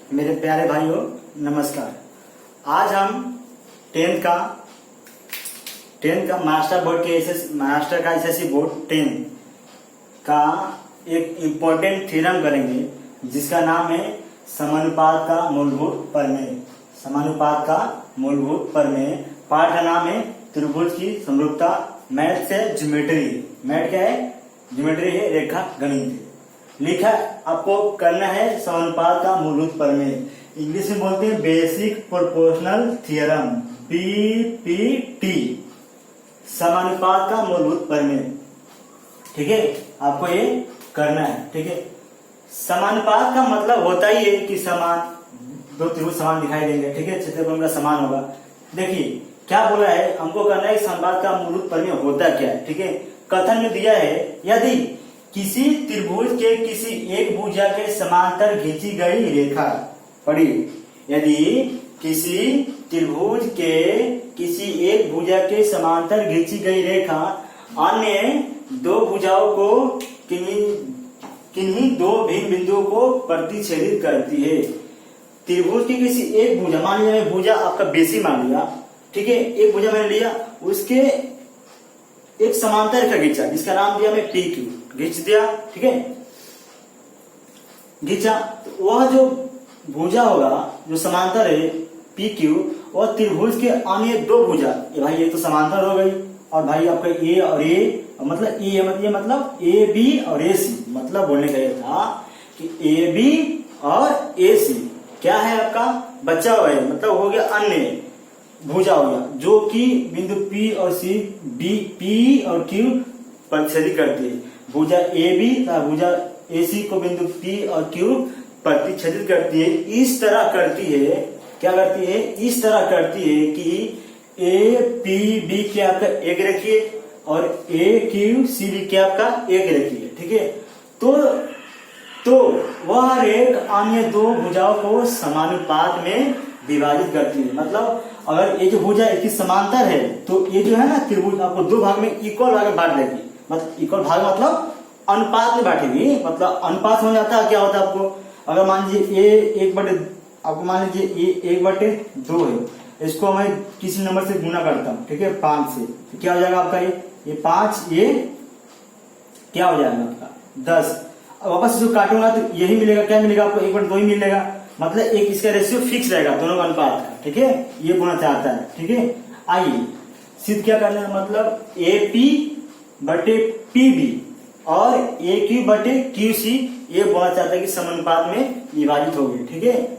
मेरे प्यारे भाइयों नमस्कार। आज हम टेंथ का मास्टर का एसएससी बोर्ड 10 का एक इम्पोर्टेंट थ्योरम करेंगे जिसका नाम है समानुपात का मूलभूत प्रमेय। समानुपात का मूलभूत प्रमेय। पाठ का नाम है त्रिभुज की समरूपता। मैथ से ज्योमेट्री। मैथ क्या है? ज्योमेट्री है, रेखा गणित। लिखा आपको करना है समानुपात का मूलभूत प्रमेय। इंग्लिश में बोलते हैं बेसिक प्रोपोर्शनल थ्योरम, बीपीटी। समानुपात का मूलभूत प्रमेय, ठीक है, आपको ये करना है। ठीक है, समानुपात का मतलब होता ही है कि समान दो त्रिभुज समान दिखाई देंगे। ठीक है, क्षेत्रफल का समान होगा। देखिए क्या बोला है, हमको करना है समानुपात का मूलभूत प्रमेय होता क्या है। ठीक है, कथन में दिया है यदि किसी त्रिभुज के किसी एक भुजा के समांतर खींची गई रेखा, पढ़िए, यदि किसी त्रिभुज के किसी एक भुजा के समांतर खींची गई रेखा अन्य दो भुजाओं को किन्हीं दो भिन्न बिंदुओं को प्रतिच्छेदित करती है। त्रिभुज की किसी एक भुजा, मान लिया भुजा आपका बेसी मान लिया, ठीक है, एक भुजा मैंने लिया, उसके एक समांतर रेखा खींचा जिसका नाम दिया मैं पी क्यू, खींच दिया। ठीक है, खींचा, वह जो भुजा होगा जो समांतर है पी क्यू, वह त्रिभुज के अन्य दो भुजा, ये भाई ये तो समांतर हो गई, और भाई आपका ए और ए मतलब ये मतलब ए बी और ए सी, मतलब बोलने का ये था कि ए बी और ए सी क्या है आपका बच्चा हुआ है, मतलब हो गया अन्य भुजा हो गया जो कि बिंदु पी और सी पी और क्यू प्रतिच्छेदित करती है। भुजा ए बी तथा भुजा ए सी को बिंदु पी और क्यू प्रतिच्छेदित करती है। इस तरह करती है, क्या करती है? इस तरह करती है कि ए पी बी के आपका एक रखिए और ए क्यू सी बी के आपका एक रखिए। ठीक है, तो वह रेख अन्य दो भुजाओं को समानुपात में विभाजित करती है। मतलब अगर ये जो भुजा इसकी समांतर है तो ये जो है ना त्रिभुज आपको दो भाग में इक्वल भाग में बांट देगी। मतलब इक्वल भाग मतलब अनुपात में बांटेगी। मतलब अनुपात हो जाता है, क्या होता है आपको, अगर मान लीजिए ए एक बटे, आपको मान लीजिए ए एक बटे दो है, इसको मैं किसी नंबर से गुना करता हूँ, ठीक है, 5 से, तो क्या हो जाएगा आपका ये 5, ये क्या हो जाएगा आपका 10। अब वापस इसको काटूंगा तो यही मिलेगा, क्या मिलेगा आपको, एक बटे दो ही मिलेगा। मतलब एक इसका रेशियो फिक्स रहेगा दोनों का अनुपात का। ठीक है, ये बोलना चाहता है। ठीक है, आइए सिद्ध क्या करना है, मतलब ए पी बटे पी बी और ए क्यू बटे क्यू सी, ये बोलना चाहता है कि समानुपात में विभाजित हो गए। ठीक है,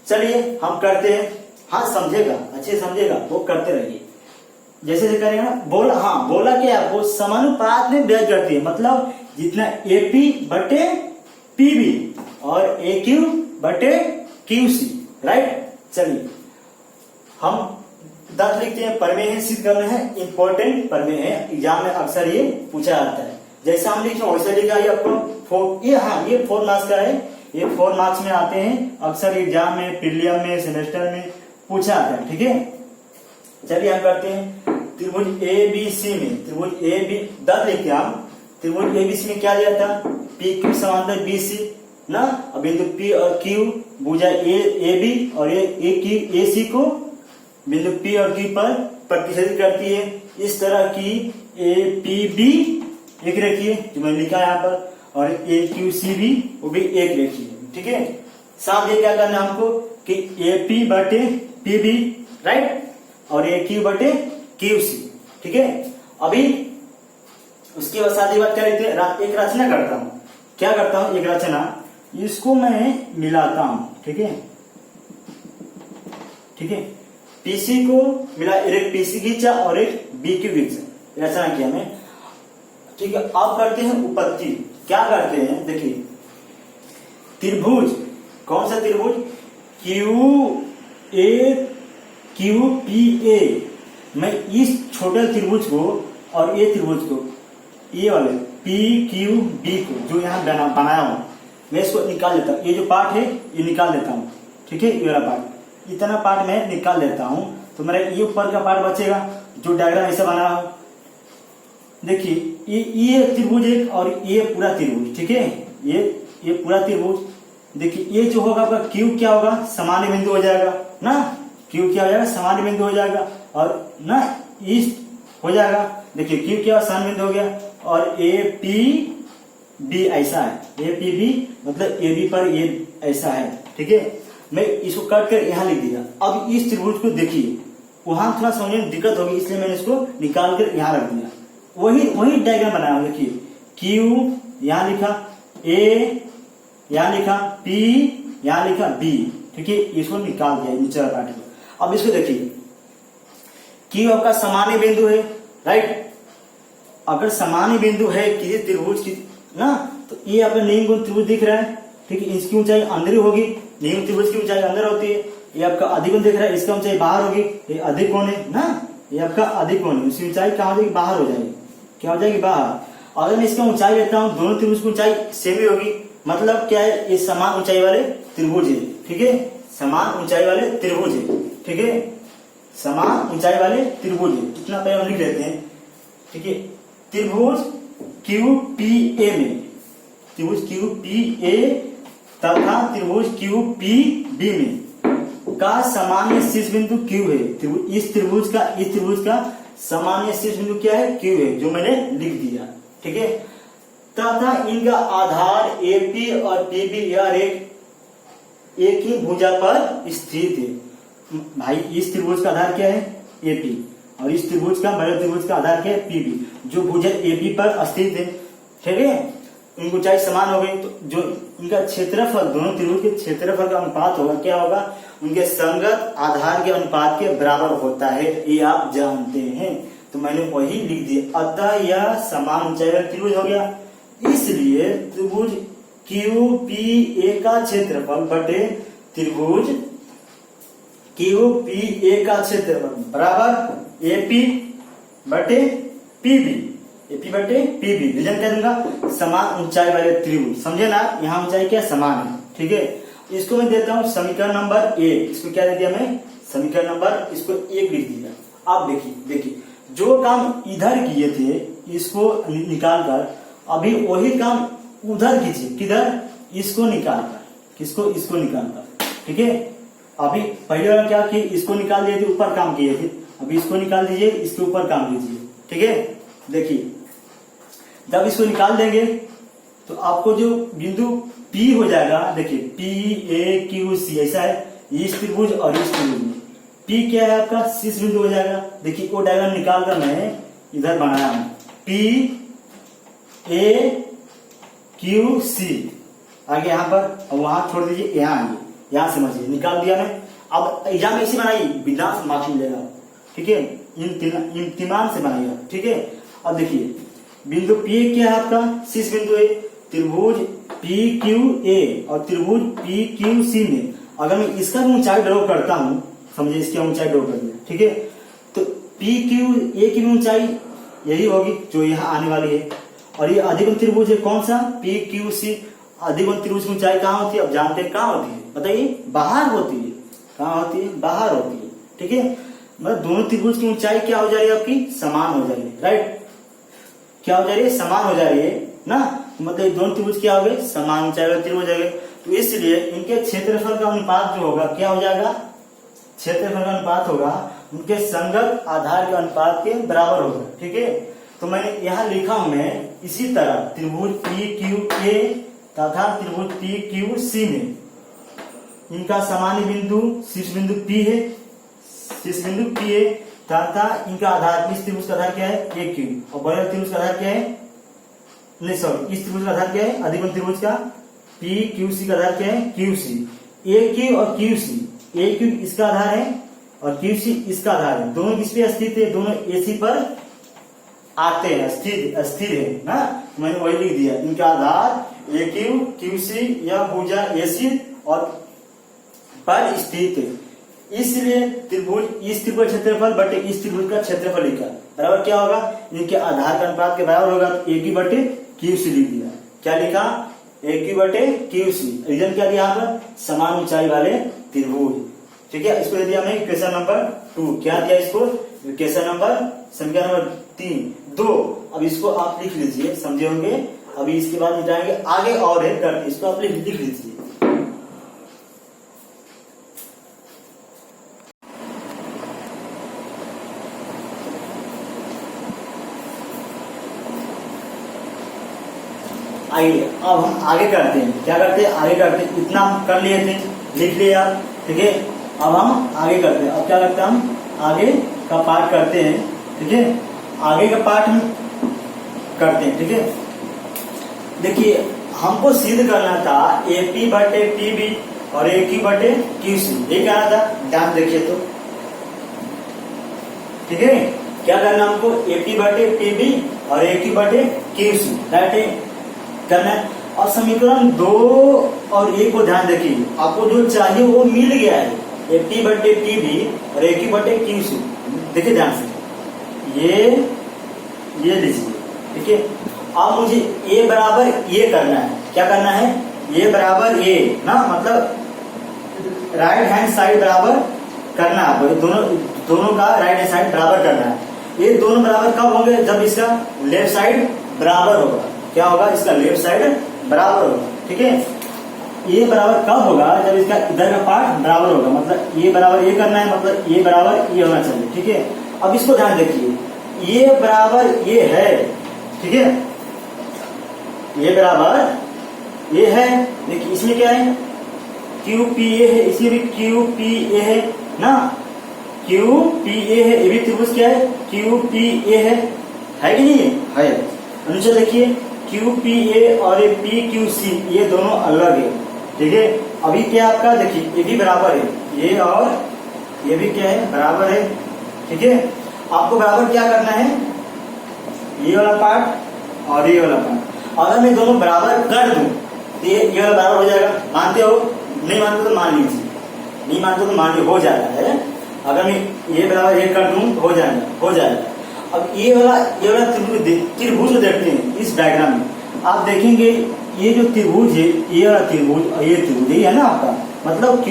चलिए हम करते हैं। हाँ समझेगा, अच्छे समझेगा, वो करते रहिए जैसे से करेगा। बोला, हाँ बोला क्या, वो समानुपात में विभाजित करती है। मतलब जितना ए पी बटे पी बी और ए क्यू बटे क्यू सी, राइट। चलिए हम 10 लिखते हैं। प्रमेय है, सिद्ध करना है, इंपॉर्टेंट प्रमेय है, एग्जाम में अक्सर ये पूछा जाता है। जैसा हम लिख रहे हैं वैसे लिखा है आपको। ये हाँ ये 4 मार्क्स का है, ये 4 मार्क्स में आते हैं अक्सर एग्जाम में, प्रीलियम में, सेमेस्टर में पूछा जाता है। ठीक है, चलिए हम करते हैं। त्रिभुज ए बी सी में, त्रिभुज ए बी 10 लिखते हैं हम। त्रिभुज ए बी सी में क्या दिया था, पी क्यू समांतर बी सी ना, अब बिंदु पी और क्यू भुजा ए बी और ए क्यू ए सी को बिंदु पी और क्यू पर प्रतिच्छेदित करती है। इस तरह की ए पी बी एक रखिए जो मैंने लिखा है यहाँ पर, और ए क्यू सी बी वो भी एक रखिए। ठीक है, साथ ये क्या करना है हमको कि ए पी बटे पी बी, राइट, और ए क्यू बटे क्यू सी। ठीक है, अभी उसके बाद साथ ही बात क्या लिखते हैं, एक रचना करता हूँ। क्या करता हूँ, एक रचना, इसको मैं मिलाता हूं। ठीक है, ठीक है, पीसी को मिला, एक पीसी खींचा और एक बी क्यू खींचा, रचना किया मैं। ठीक है, अब करते हैं उपपत्ति। क्या करते हैं, देखिए त्रिभुज, कौन सा त्रिभुज, Q A Q P A, मैं इस छोटे त्रिभुज को और ये त्रिभुज को, ये वाले पी क्यू बी को जो यहाँ बनाया हूं, मैं इसको निकाल लेता हूँ। ये जो पार्ट है ये निकाल देता हूँ। ठीक है, ये वाला पार्ट, इतना पार्ट मैं निकाल देता हूँ तो मेरा ये ऊपर का पार्ट बचेगा जो डायग्राम ऐसे बना हो। देखिए ये त्रिभुज एक और ये पूरा त्रिभुज। ठीक है, ये पूरा त्रिभुज, देखिए ये जो होगा आपका क्यू क्या होगा, सामान्य बिंदु हो जाएगा ना, क्यू क्या हो जाएगा, सामान्य बिंदु हो जाएगा, और ना ईस्ट हो जाएगा। देखिए क्यू क्या सामान्य बिंदु हो गया, और ए पी बी ऐसा है, ए पी बी मतलब ए बी पर ये ऐसा है, ठीक है। मैं इसको काट कर यहाँ लिख दिया। अब इस त्रिभुज को देखिए, वहां थोड़ा समझने में दिक्कत होगी, इसलिए मैंने इसको निकाल कर यहाँ रख दिया। वही डायग्राम बनाया, देखिए क्यू यहाँ लिखा, ए यहाँ लिखा, पी यहाँ लिखा, बी, ठीक है। इसको निकाल दिया नीचे वाला पार्ट को। अब इसको देखिए, क्यू आपका सामान्य बिंदु है, राइट। अगर सामान्य बिंदु है किसी त्रिभुज की ना, तो ये आपका निम्न कोण त्रिभुज दिख रहा है, ठीक है। इसकी ऊंचाई अंदर होगी, निम्न त्रिभुज की ऊंचाई अंदर होती है। ये आपका अधिक कोण दिख रहा है, इसका ऊंचाई बाहर होगी, ये अधिक कोण है ना, ये आपका अधिक कोण है, इसकी ऊंचाई कहाँ हो जाएगी, बाहर हो जाएगी। क्या हो जाएगी, बाहर। अगर मैं इसका ऊंचाई लेता हूँ, दोनों त्रिभुज की ऊंचाई सेम ही होगी, मतलब क्या है, ये समान ऊंचाई वाले त्रिभुज है, ठीक है। समान ऊंचाई वाले त्रिभुज है, ठीक है, समान ऊंचाई वाले त्रिभुज है। इतना पहले हम लिख लेते हैं, ठीक है। त्रिभुज क्यू पी ए में, त्रिभुज क्यू पी ए तथा त्रिभुज क्यू पी बी में का सामान्य शीर्ष बिंदु क्यू है। इस त्रिभुज का सामान्य शीर्ष बिंदु क्या है, क्यू है, जो मैंने लिख दिया, ठीक है। तथा इनका आधार एपी और पीबी यह रेख एक ही भुजा पर स्थित है। भाई इस त्रिभुज का आधार क्या है, एपी, और इस त्रिभुज का, बड़े त्रिभुज का आधार क्या है, पीबी, जो भुजा एपी पर स्थित है, ठीक है। इनकी ऊंचाई समान हो गई, तो जो इनका क्षेत्रफल, दोनों त्रिभुज के क्षेत्रफल का अनुपात होगा, क्या होगा, उनके संगत आधार के अनुपात के बराबर होता है, ये आप जानते हैं। तो मैंने वही लिख दिया। अतः यह समान ऊंचाई वाला त्रिभुज हो गया, इसलिए त्रिभुज क्यू पी ए का क्षेत्रफल बटे त्रिभुज क्यू पी ए का क्षेत्रफल बराबर एपी बटे पीबी, एपी बटे पीबी। रीजन क्या दूंगा, समान ऊंचाई वाले त्रिभुज, समझे ना, यहाँ ऊंचाई क्या समान है, ठीक है। इसको मैं देता हूँ समीकरण नंबर एक। इसको क्या दे दिया मैं, समीकरण नंबर, इसको एक लिख दिया। अब देखिए जो काम इधर किए थे इसको निकाल कर अभी वही काम उधर कीजिए, किधर, इसको निकाल कर, किसको, इसको निकाल कर, ठीक है। अभी पहले वाला क्या किए, इसको निकाल दिए थे, ऊपर काम किए थे, अभी इसको निकाल दीजिए, इसके ऊपर काम कीजिए, ठीक है। देखिए जब इसको निकाल देंगे तो आपको जो बिंदु P हो जाएगा, देखिए P A Q C ऐसा है, इस त्रिभुज और इस त्रिभुज में P क्या है आपका, शीर्ष बिंदु हो जाएगा। देखिए वो डायग्राम निकाल कर मैं इधर बनाया हूं, P A Q C आगे यहाँ पर, और वहां छोड़ दीजिए, यहाँ आइए, यहाँ समझिए, निकाल दिया मैं। अब एग्जाम ऐसे बनाइए, बिना मार्क्स मिलेगा, ठीक है, इम्तिमान से बनाइएगा, ठीक है। अब देखिए बिंदु P क्या है आपका, शीर्ष बिंदु है, त्रिभुज PQA और त्रिभुज PQC में अगर मैं इसका ऊंचाई ड्रॉ करता हूं, समझिए इसकी ऊंचाई ड्रॉ कर दिया, ठीक है। तो PQA की ऊंचाई यही होगी जो यहाँ आने वाली है, और ये अधिकोण त्रिभुज है, कौन सा, PQC। अधिकोण त्रिभुज की ऊंचाई कहाँ होती है, अब जानते हैं कहाँ होती है, बताइए, बाहर होती है। कहाँ होती है, बाहर होती है, ठीक है। मतलब दोनों त्रिभुज की ऊंचाई क्या हो जा रही है आपकी, समान हो जा रही है, राइट। क्या हो जा रही है, समान हो जा रही है ना, मतलब दोनों त्रिभुज क्या हो गए, समान ऊंचाई वाले त्रिभुज हो गए। तो इसलिए इनके क्षेत्रफल का अनुपात जो होगा क्या हो जाएगा, क्षेत्रफल का अनुपात होगा उनके संगत आधार के अनुपात के बराबर होगा, ठीक है। तो मैंने यहाँ लिखा हूं मैं इसी तरह, त्रिभुज PQA तथा त्रिभुज PQC में इनका सामान्य बिंदु शीर्ष बिंदु P है, शीर्ष बिंदु P है, तथा इनका आधार, इस त्रिभुज का आधार क्या है, AQ, और बड़े त्रिभुज का आधार क्या है, नहीं सॉरी, इस त्रिभुज का आधार क्या है, अधिकोण त्रिभुज का PQC का आधार क्या है, QC। AQ और QC, AQ इसका आधार है और QC इसका आधार है, दोनों किस पे स्थित है, दोनों AC पर आते हैं, स्थिर है ना। मैंने वही लिख दिया, इनका आधार AQ QC या भुजा AC और पर स्थित है, इसलिए त्रिभुज, इस त्रिभुज क्षेत्रफल बटे इस त्रिभुज का क्षेत्रफल लिखा, बराबर क्या होगा, इनके आधार का अनुपात के बराबर होगा। तो AQ बटे QC लिख दिया, क्या लिखा, AQ बटे QC। रीजन क्या दिया, यहाँ पर समान ऊंचाई वाले त्रिभुज, ठीक है। इसको दे दिया मैं इक्वेशन नंबर 2, क्या दिया इसको, इक्वेशन नंबर, समीकरण नंबर 3 2। अब इसको आप लिख लीजिए, समझे होंगे। अभी इसके बाद जाएंगे आगे और है करते, इसको आप लिख लीजिए। आइए अब हम आगे करते हैं, क्या करते हैं आगे करते हैं, इतना हम कर लिए थे, लिख लिया, ठीक है। अब हम आगे करते हैं, अब क्या करते हैं हम आगे का पार्ट करते हैं, ठीक है। आगे का पार्ट हम करते हैं, ठीक है। देखिए हमको सिद्ध करना था AP बटे PB और AQ बटे QC, ये कहना था, ध्यान देखिए तो, ठीक है। क्या करना हमको AP बटे PB और AQ बटे QC राइट करना है। और समीकरण 2 और 1 को ध्यान देखिए, आपको जो चाहिए वो मिल गया है, AP बटे PB और AQ बटे QC। देखिए ध्यान से, ये लीजिए, ठीक है। अब मुझे A बराबर ये करना है, क्या करना है, A बराबर A ना, मतलब राइट हैंड साइड बराबर करना है आपको, दोनों का राइट हैंड साइड बराबर करना है। ये दोनों बराबर कब होंगे, जब इसका लेफ्ट साइड बराबर होगा। क्या होगा, इसका लेफ्ट साइड बराबर होगा, ठीक है। ये बराबर कब होगा, जब इसका इधर का पार्ट बराबर होगा, मतलब ये बराबर ये करना है, मतलब ये बराबर ये होना चाहिए, ठीक है। अब इसको ध्यान देखिए, ये बराबर ये है, ठीक है, ये बराबर ये है। देखिए इसमें क्या है, QPA है, इसमें भी QPA है ना, QPA है, ये भी त्रिभुज क्या है, QPA है कि नहीं है। नीचे देखिए QPA और PQC ये दोनों अलग है, ठीक है। अभी क्या आपका देखिए ये भी बराबर है, ये और ये भी क्या है बराबर है, ठीक है। आपको बराबर क्या करना है, ये वाला पार्ट और ये वाला पार्ट। अगर मैं दोनों बराबर कर दूं तो ये वाला बराबर हो जाएगा, मानते हो, नहीं मानते तो मान लीजिए, नहीं मानते तो मान लीजिए, हो जाता है। अगर मैं ये बराबर ये कर दूं तो हो जाएगा। अब ये वाला त्रिभुज देखते हैं इस डायग्राम में, आप देखेंगे ये जो त्रिभुज है, ये वाला त्रिभुज और ये त्रिभुज है ना आपका, मतलब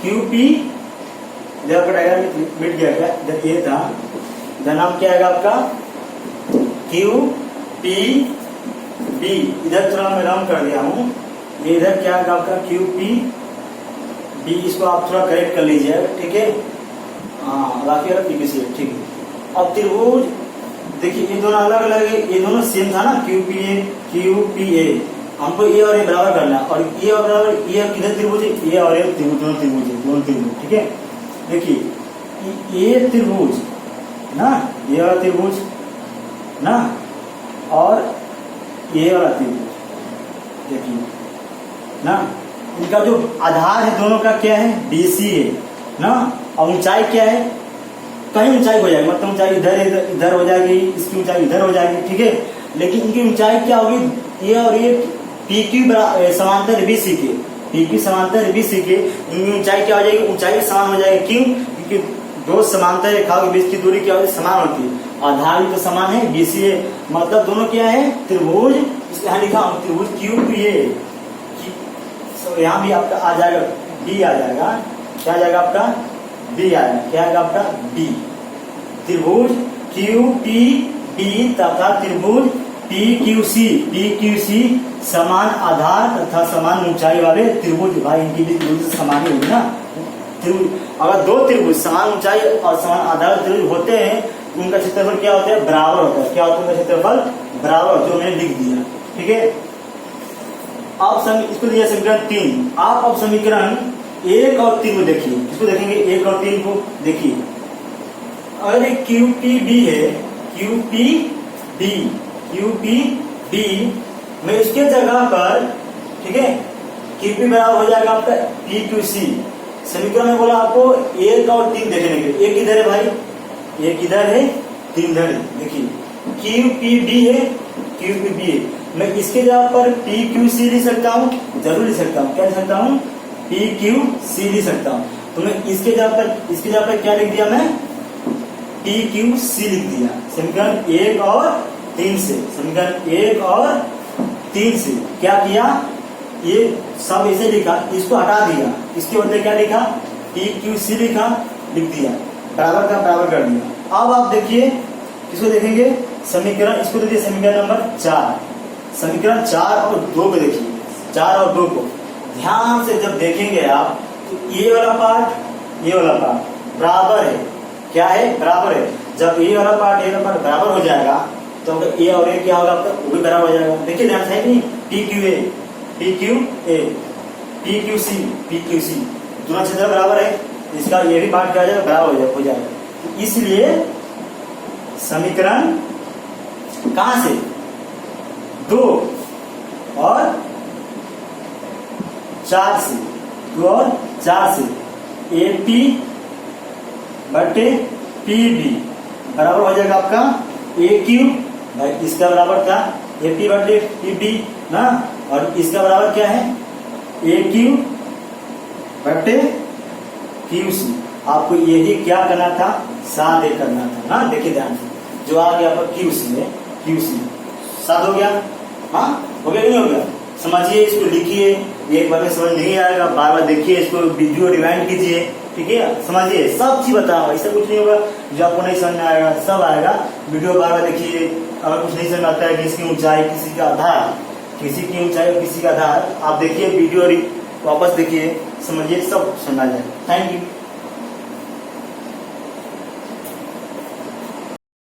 QP इधर आपका डायग्राम मिट गया क्या, इधर ये था, इधर नाम क्या आएगा आपका QPB, इधर थोड़ा मैं राउंड कर दिया हूँ, ये इधर क्या आएगा आपका QPB, इसको आप थोड़ा करेक्ट कर लीजिए, ठीक है। हाँ बाकी वाला PQC, ठीक है। अब त्रिभुज देखिए ये दोनों अलग अलग है, ये दोनों सेम था ना, QPA हमको ये और ये बराबर करना है, और ये और बराबर ये किधर त्रिभुज है, ये और ये त्रिभुज, दोनों त्रिभुज, ठीक है। देखिए ये त्रिभुज ना, ये वाला त्रिभुज ना, और ये वाला त्रिभुज, देखिए ना, इनका जो आधार है दोनों का क्या है, BC है ना, और ऊंचाई क्या है, कहीं ऊंचाई हो जाएगी, मतलब ऊंचाई इधर हो जाएगी, इसकी ऊंचाई इधर हो जाएगी, ठीक है। लेकिन इनकी ऊंचाई क्या होगी, ये और ये PQ समांतर BC के, PQ समांतर BC के, इनकी ऊंचाई क्या हो जाएगी, ऊंचाई समान हो जाएगी। क्यों, क्योंकि दो समांतर रेखाओं के बीच की दूरी क्या होती है, समान होती है, आधार भी तो समान है, BC है, मतलब दोनों क्या है त्रिभुज, यहाँ लिखा त्रिभुज QPA। यहाँ भी आपका आ जाएगा B आ जाएगा, क्या आ जाएगा आपका B आएगा, क्या आएगा आपका B। त्रिभुज QPB तथा त्रिभुज PQC समान आधार तथा समान ऊंचाई वाले त्रिभुज, भाई इनकी भी त्रिभुज समान ही होगी ना। अगर दो त्रिभुज समान ऊंचाई और समान आधार त्रिभुज होते हैं, उनका क्षेत्रफल क्या होता है, बराबर होता है। क्या होता है उनका क्षेत्रफल, बराबर, जो मैंने लिख दिया, ठीक है। अब इसको दिया समीकरण 3। आप अब समीकरण 1 और 3 को देखिए, इसको देखेंगे 1 और 3 को देखिए। अगर एक QPB है, QPB में इसके जगह पर, ठीक है, QP बराबर हो जाएगा आपका PQC। समीकरण में बोला आपको 1 और 3 देखने के लिए, एक इधर है भाई, एक इधर है, 3 इधर है। देखिए QPB है, QPB है, मैं इसके जगह पर PQC लिख सकता हूँ, जरूर लिख सकता हूँ, क्या लिख सकता हूँ, PQC लिख सकता हूँ। तो मैं इसके जगह पर क्या लिख दिया, मैं PQC लिख दिया। समीकरण 1 और 3 से, समीकरण 1 और 3 से क्या किया, ये सब ऐसे लिखा, इसको हटा दिया, इसके बदले क्या लिखा, PQC लिखा, लिख दिया, बराबर का बराबर कर दिया। अब आप देखिए, इसको देखेंगे समीकरण, इसको देखिए समीकरण नंबर 4, समीकरण 4 और 2 को देखिए, 4 और 2 को ध्यान से जब देखेंगे आप, तो ये वाला पार्ट बराबर है, क्या है, बराबर है। जब ए वाला पार्ट बराबर हो जाएगा तो ए और ए क्या होगा आपका, वो भी बराबर हो जाएगा। देखिए ध्यान से है कि P Q A P Q A P Q C दोनों क्षेत्र बराबर है, इसका ये भी पार्ट क्या हो जाएगा, बराबर हो जाएगा। तो इसलिए समीकरण कहां से, 2 और 4 से, 2 और 4 से AP बटे PB बराबर हो जाएगा आपका AQ, इसका बराबर क्या, AP बटे PB ना, और इसका बराबर क्या है, AQ बटे QC। आपको यही क्या करना था, साथ एक करना था ना। देखिए ध्यान से, जो आ गया आपका QC में, QC साथ हो गया, हाँ हो गया कि नहीं हो गया, समझिए इसको लिखिए, एक बार में समझ नहीं आएगा, बार बार देखिए इसको, वीडियो रिवाइंड कीजिए, ठीक है, समझिए, सब चीज बताऊंगा, इससे कुछ नहीं होगा। जो आपको नहीं समझ में आएगा सब आएगा, वीडियो बार बार देखिए। अगर कुछ नहीं समझ आता है, किसी की ऊंचाई, किसी का आधार, किसी की ऊंचाई और किसी का आधार, आप देखिए वीडियो वापस देखिए, समझिए, सब समझ आ जाए। Thank you.